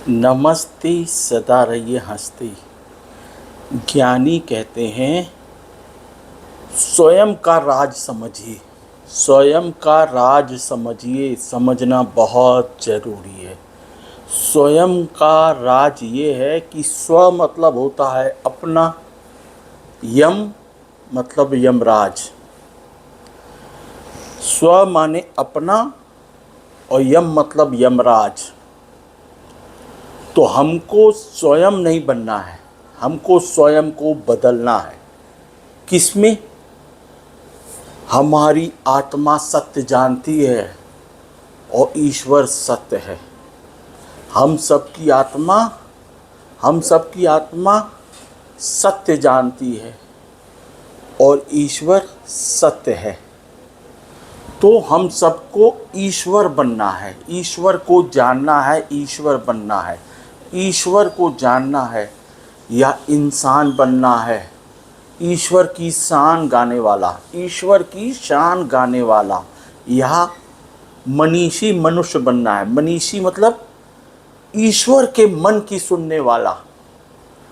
नमस्ते सदा रहिए हंसते। ज्ञानी कहते हैं स्वयं का राज समझिए। स्वयं का राज समझिए, समझना बहुत ज़रूरी है। स्वयं का राज ये है कि स्व मतलब होता है अपना, यम मतलब यमराज। स्व माने अपना और यम मतलब यमराज। तो हमको स्वयं नहीं बनना है, हमको स्वयं को बदलना है। किसमें? हमारी आत्मा सत्य जानती है और ईश्वर सत्य है। हम सबकी आत्मा सत्य जानती है और ईश्वर सत्य है। तो हम सबको ईश्वर बनना है, ईश्वर को जानना है, ईश्वर बनना है। ईश्वर को जानना है या इंसान बनना है। ईश्वर की शान गाने वाला, ईश्वर की शान गाने वाला या मनीषी मनुष्य बनना है। मनीषी मतलब ईश्वर के मन की सुनने वाला।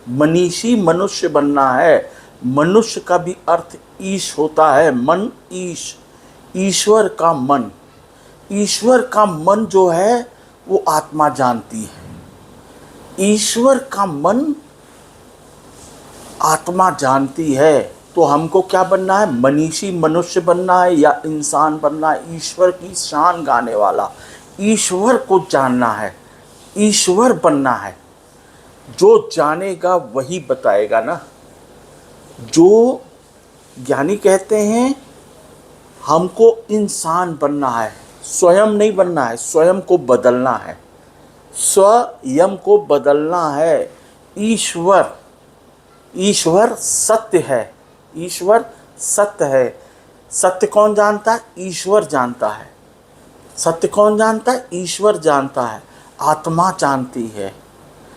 मनीषी मनुष्य बनना है। मनुष्य का भी अर्थ ईश होता है, मन, ईश, ईश्वर का मन। ईश्वर का मन जो है वो आत्मा जानती है। ईश्वर का मन आत्मा जानती है। तो हमको क्या बनना है? मनीषी मनुष्य बनना है या इंसान बनना है। ईश्वर की शान गाने वाला, ईश्वर को जानना है, ईश्वर बनना है। जो जानेगा वही बताएगा ना। जो ज्ञानी कहते हैं हमको इंसान बनना है, स्वयं नहीं बनना है, स्वयं को बदलना है, स्वयं को बदलना है। ईश्वर सत्य है, ईश्वर सत्य है। सत्य कौन जानता है? ईश्वर जानता है। सत्य कौन जानता है? ईश्वर जानता है। आत्मा जानती है।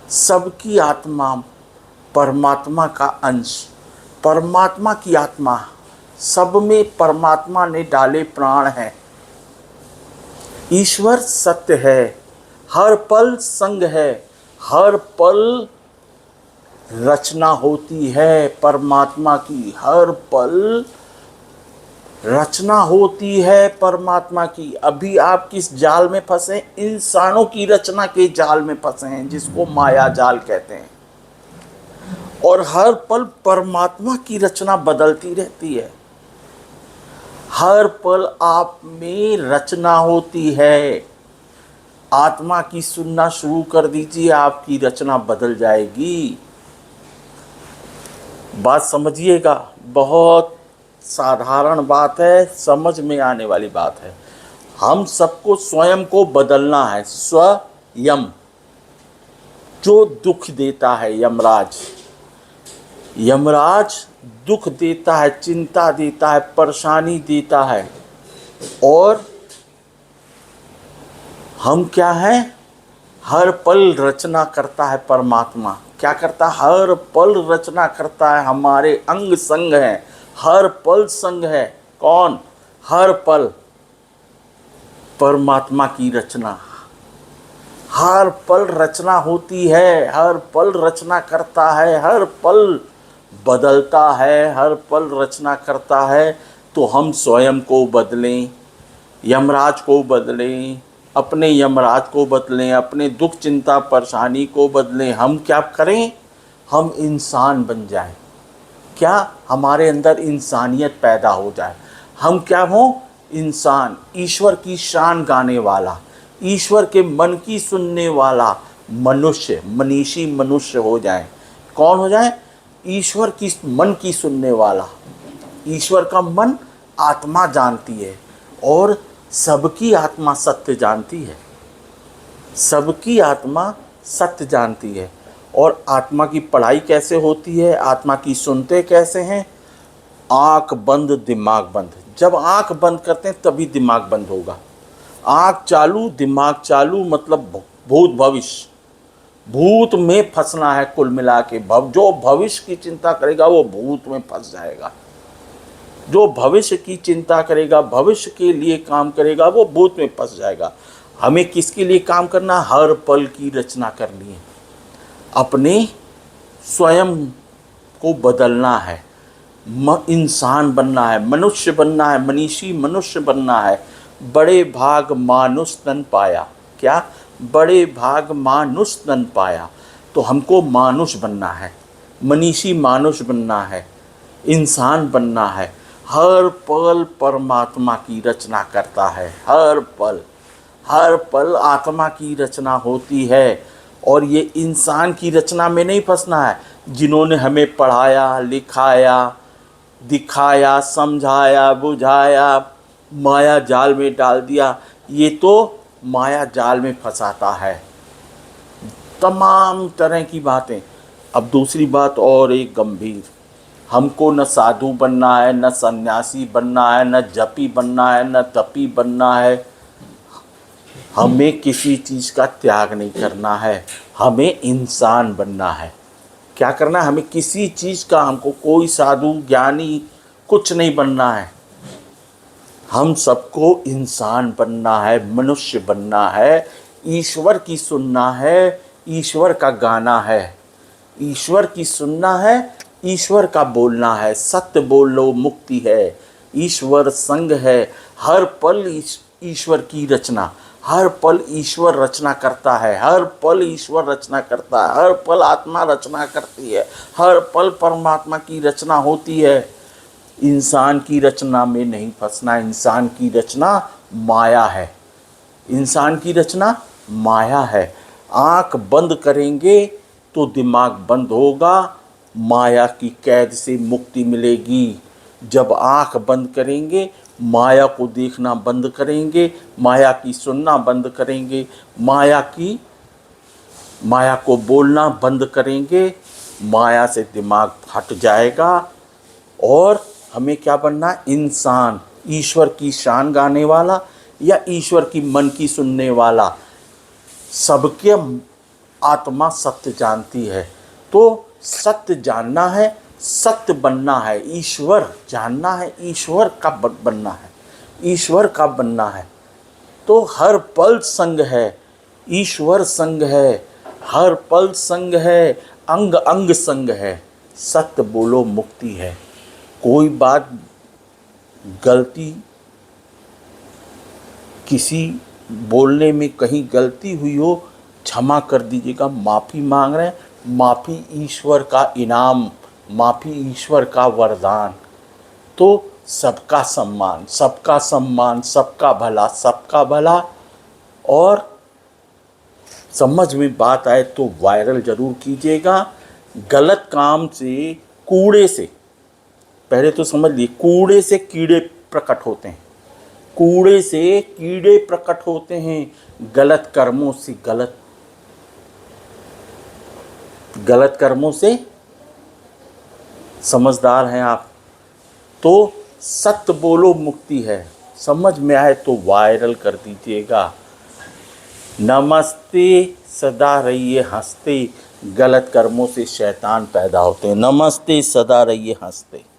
सबकी आत्मा परमात्मा का अंश, परमात्मा की आत्मा, सब में परमात्मा ने डाले प्राण हैं। ईश्वर सत्य है, हर पल संग है, हर पल रचना होती है परमात्मा की, हर पल रचना होती है परमात्मा की। अभी आप किस जाल में फंसे? इंसानों की रचना के जाल में फंसे हैं, जिसको माया जाल कहते हैं। और हर पल परमात्मा की रचना बदलती रहती है। हर पल आप में रचना होती है। आत्मा की सुनना शुरू कर दीजिए, आपकी रचना बदल जाएगी। बात समझिएगा, बहुत साधारण बात है, समझ में आने वाली बात है। हम सबको स्वयं को बदलना है। स्वयं जो दुख देता है यमराज, यमराज दुख देता है, चिंता देता है, परेशानी देता है। और हम क्या हैं? हर पल रचना करता है परमात्मा। क्या करता है? हर पल रचना करता है। हमारे अंग संग है, हर पल संग है। कौन? हर पल परमात्मा की रचना। हर पल रचना होती है, हर पल रचना करता है, हर पल बदलता है, हर पल रचना करता है। तो हम स्वयं को बदलें, यमराज को बदलें, अपने यमराज को बदलें, अपने दुख चिंता परेशानी को बदलें। हम क्या करें? हम इंसान बन जाएं। क्या? हमारे अंदर इंसानियत पैदा हो जाए। हम क्या हों? इंसान, ईश्वर की शान गाने वाला, ईश्वर के मन की सुनने वाला मनुष्य, मनीषी मनुष्य हो जाए। कौन हो जाए? ईश्वर की मन की सुनने वाला। ईश्वर का मन आत्मा जानती है और सबकी आत्मा सत्य जानती है। सबकी आत्मा सत्य जानती है। और आत्मा की पढ़ाई कैसे होती है? आत्मा की सुनते कैसे हैं? आंख बंद दिमाग बंद। जब आंख बंद करते हैं तभी दिमाग बंद होगा। आंख चालू दिमाग चालू मतलब भूत भविष्य। भूत में फंसना है कुल मिला के। जो भविष्य की चिंता करेगा वो भूत में फंस जाएगा। जो भविष्य की चिंता करेगा, भविष्य के लिए काम करेगा, वो भूत में फंस जाएगा। हमें किसके लिए काम करना? हर पल की रचना करनी है, अपने स्वयं को बदलना है, इंसान बनना है, मनुष्य बनना है, मनीषी मनुष्य बनना है। बड़े भाग मानुष तन पाया। क्या? बड़े भाग मानुष तन पाया। तो हमको मानुष बनना है, मनीषी मानुष बनना है, इंसान बनना है। हर पल परमात्मा की रचना करता है, हर पल आत्मा की रचना होती है। और ये इंसान की रचना में नहीं फंसना है। जिन्होंने हमें पढ़ाया, लिखाया, दिखाया, समझाया, बुझाया, माया जाल में डाल दिया, ये तो माया जाल में फंसाता है, तमाम तरह की बातें। अब दूसरी बात और एक गंभीर, हमको न साधु बनना है, न सन्यासी बनना है, न जपी बनना है, न तपी बनना है। हमें किसी चीज़ का त्याग नहीं करना है, हमें इंसान बनना है। क्या करना है? हमें किसी चीज़ का, हमको कोई साधु ज्ञानी कुछ नहीं बनना है। हम सबको इंसान बनना है, मनुष्य बनना है, ईश्वर की सुनना है, ईश्वर का गाना है, ईश्वर की सुनना है, ईश्वर का बोलना है। सत्य बोल लो, मुक्ति है, ईश्वर संग है। हर पल ईश्वर की रचना, हर पल ईश्वर रचना करता है, हर पल ईश्वर रचना करता है, हर पल आत्मा रचना करती है, हर पल परमात्मा की रचना होती है। इंसान की रचना में नहीं फंसना। इंसान की रचना माया है, इंसान की रचना माया है। आँख बंद करेंगे तो दिमाग बंद होगा, माया की कैद से मुक्ति मिलेगी। जब आँख बंद करेंगे, माया को देखना बंद करेंगे, माया की सुनना बंद करेंगे, माया को बोलना बंद करेंगे, माया से दिमाग हट जाएगा। और हमें क्या बनना? इंसान, ईश्वर की शान गाने वाला या ईश्वर की मन की सुनने वाला। सबके आत्मा सत्य जानती है, तो सत्य जानना है, सत्य बनना है, ईश्वर जानना है, ईश्वर का बनना है, ईश्वर का बनना है। तो हर पल संग है, ईश्वर संग है, हर पल संग है, अंग अंग संग है। सत्य बोलो, मुक्ति है। कोई बात गलती, किसी बोलने में कहीं गलती हुई हो, क्षमा कर दीजिएगा, माफ़ी मांग रहे हैं। माफ़ी ईश्वर का इनाम, माफ़ी ईश्वर का वरदान। तो सबका सम्मान, सबका सम्मान, सबका भला, सबका भला। और समझ में बात आए तो वायरल ज़रूर कीजिएगा। गलत काम से, कूड़े से, पहले तो समझ लिए, कूड़े से कीड़े प्रकट होते हैं, कूड़े से कीड़े प्रकट होते हैं। गलत कर्मों से, गलत कर्मों से, समझदार हैं आप। तो सत्य बोलो, मुक्ति है। समझ में आए तो वायरल कर दीजिएगा। नमस्ते, सदा रहिए हंसते, गलत कर्मों से शैतान पैदा होते हैं। नमस्ते, सदा रहिए हंसते।